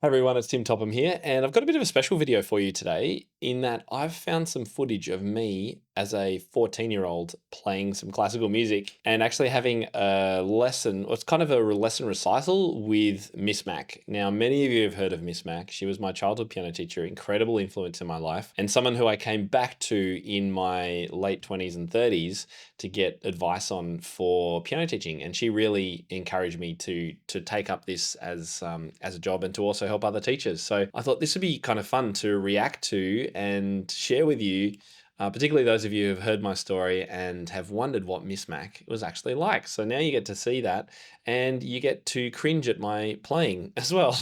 Hi everyone, it's Tim Topham here, and I've got a bit of a special video for you today in that I've found some footage of me as a 14-year-old playing some classical music and actually having a lesson, or it's kind of a lesson recital with Miss Mac. Now, many of you have heard of Miss Mac. She was my childhood piano teacher, incredible influence in my life, and someone who I came back to in my late 20s and 30s to get advice on for piano teaching. And she really encouraged me to take up this as a job and to also help other teachers. So I thought this would be kind of fun to react to and share with you, particularly those of you who have heard my story and have wondered what Miss Mac was actually like. So now you get to see that and you get to cringe at my playing as well.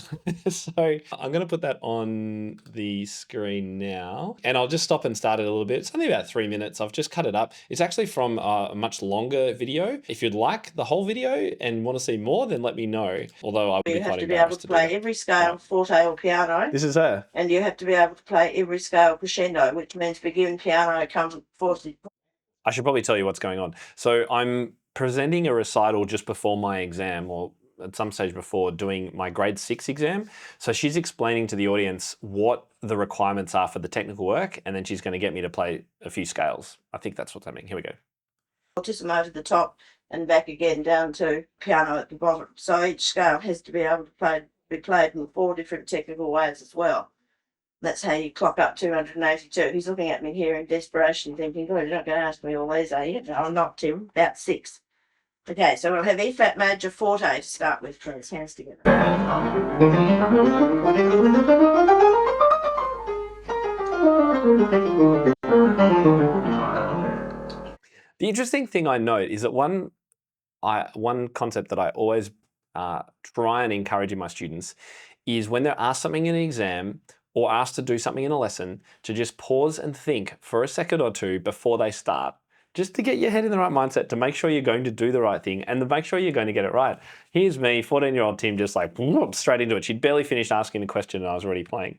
So I'm going to put that on the screen now and I'll just stop and start it a little bit. It's only about 3 minutes. I've just cut it up. It's actually from a much longer video. If you'd like the whole video and want to see more, then let me know. Although I would be You have quite to be able embarrassed to to do play that. every scale, forte or piano, This is her. and you have to be able to play every scale crescendo, which means begin piano, come forte. I should probably tell you what's going on. So I'm presenting a recital just before my exam, or at some stage before doing my grade 6 exam. So she's explaining to the audience what the requirements are for the technical work, and then she's going to get me to play a few scales. I think that's what's happening. Here we go. Fortissimo to the top and back again down to piano at the bottom. So each scale has to be able to be played in 4 different technical ways as well. That's how you clock up 282. He's looking at me here in desperation, thinking, "God, you're not going to ask me all these, are you?" No, I'm not, Tim. About 6. Okay, so we'll have E flat major forte to start with. Please, hands together. The interesting thing I note is that one concept that I always try and encourage in my students is when they're asked something in an exam or asked to do something in a lesson, to just pause and think for a second or two before they start, just to get your head in the right mindset, to make sure you're going to do the right thing and to make sure you're going to get it right. Here's me, 14-year-old Tim, just like straight into it. She'd barely finished asking the question and I was already playing.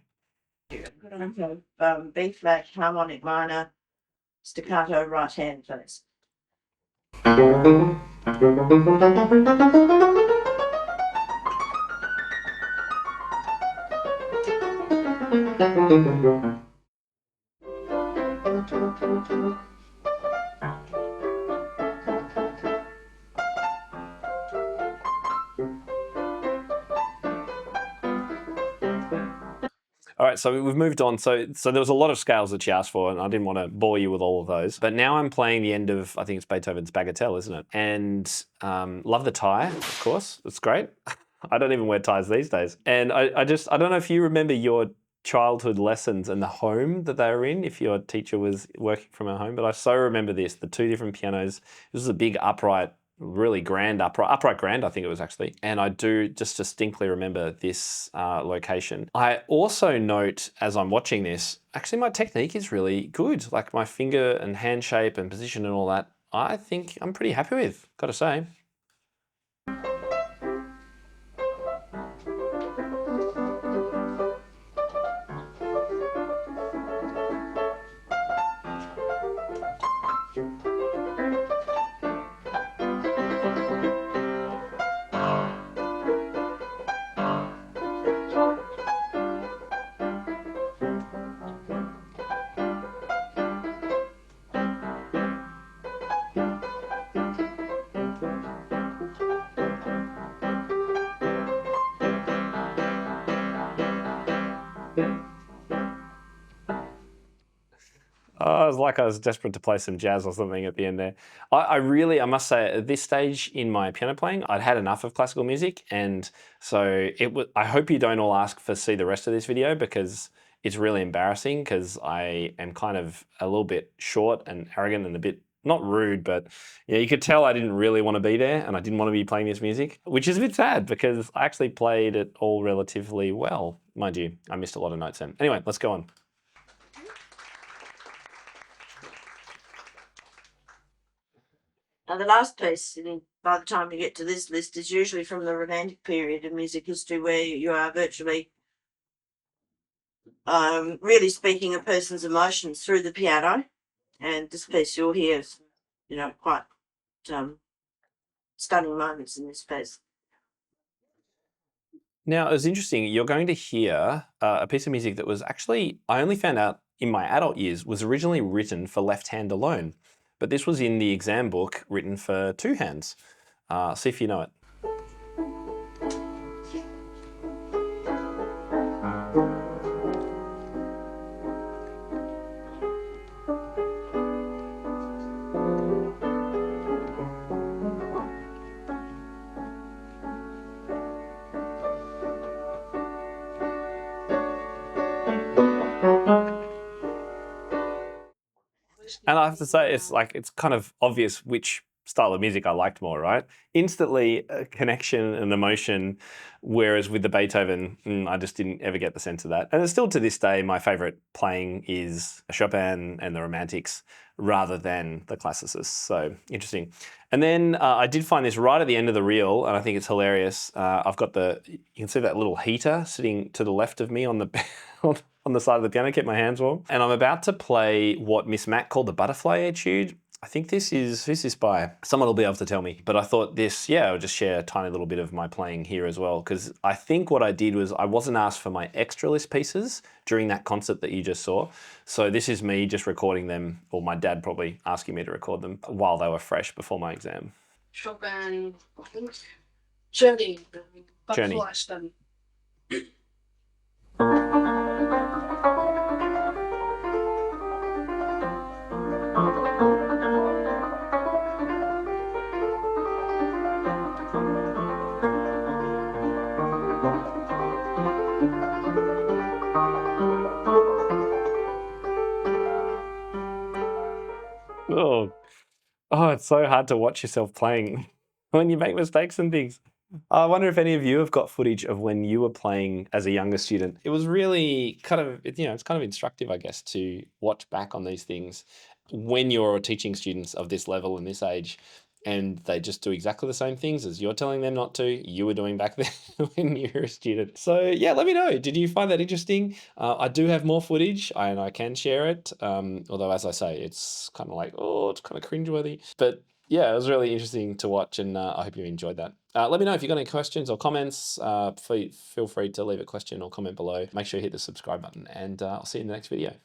B flat, harmonic minor, staccato right hand, please. All right, so we've moved on. So there was a lot of scales that she asked for, and I didn't want to bore you with all of those. But now I'm playing the end of, I think it's Beethoven's Bagatelle, isn't it? And love the tie, of course. It's great. I don't even wear ties these days. And I don't know if you remember your childhood lessons and the home that they were in, if your teacher was working from her home. But I so remember this, the 2 different pianos. This was a big upright, really grand upright grand, I think it was actually. And I do just distinctly remember this location. I also note as I'm watching this, actually my technique is really good. Like my finger and hand shape and position and all that, I think I'm pretty happy with, gotta say. Oh, it was like I was desperate to play some jazz or something at the end there. I must say, at this stage in my piano playing, I'd had enough of classical music, and so I hope you don't all ask for see the rest of this video because it's really embarrassing because I am kind of a little bit short and arrogant and a bit not rude, but yeah, you could tell I didn't really want to be there and I didn't want to be playing this music, which is a bit sad because I actually played it all relatively well, mind you. I missed a lot of notes then. Anyway, let's go on. Now, the last piece, by the time you get to this list, is usually from the Romantic period of music history, where you are virtually really speaking a person's emotions through the piano. And this piece you'll hear, quite stunning moments in this piece. Now, it's interesting. You're going to hear a piece of music that was actually, I only found out in my adult years, was originally written for left hand alone. But this was in the exam book written for two hands. See if you know it. And I have to say, it's like, it's kind of obvious which style of music I liked more, right? Instantly, a connection and emotion, whereas with the Beethoven, I just didn't ever get the sense of that. And it's still to this day, my favorite playing is Chopin and the Romantics rather than the classicists. So interesting. And then I did find this right at the end of the reel, and I think it's hilarious. I've got you can see that little heater sitting to the left of me on the on the side of the piano, keep my hands warm. And I'm about to play what Miss Mac called the Butterfly Etude. I think who's this by? Someone will be able to tell me. But I thought this, yeah, I'll just share a tiny little bit of my playing here as well. Because I think what I did was I wasn't asked for my extra list pieces during that concert that you just saw. So this is me just recording them, or my dad probably asking me to record them while they were fresh before my exam. Chopin, I think, Journey, Journey. Butterfly Study. Oh, oh, it's so hard to watch yourself playing when you make mistakes and things. I wonder if any of you have got footage of when you were playing as a younger student. It was really kind of, it's kind of instructive, I guess, to watch back on these things when you're teaching students of this level and this age, and they just do exactly the same things as you're telling them not to, you were doing back then when you were a student. So yeah, let me know. Did you find that interesting? I do have more footage and I can share it. Although, as I say, it's kind of like, oh, it's kind of cringeworthy. But yeah, it was really interesting to watch, and I hope you enjoyed that. Let me know if you've got any questions or comments. Feel free to leave a question or comment below. Make sure you hit the subscribe button, and I'll see you in the next video.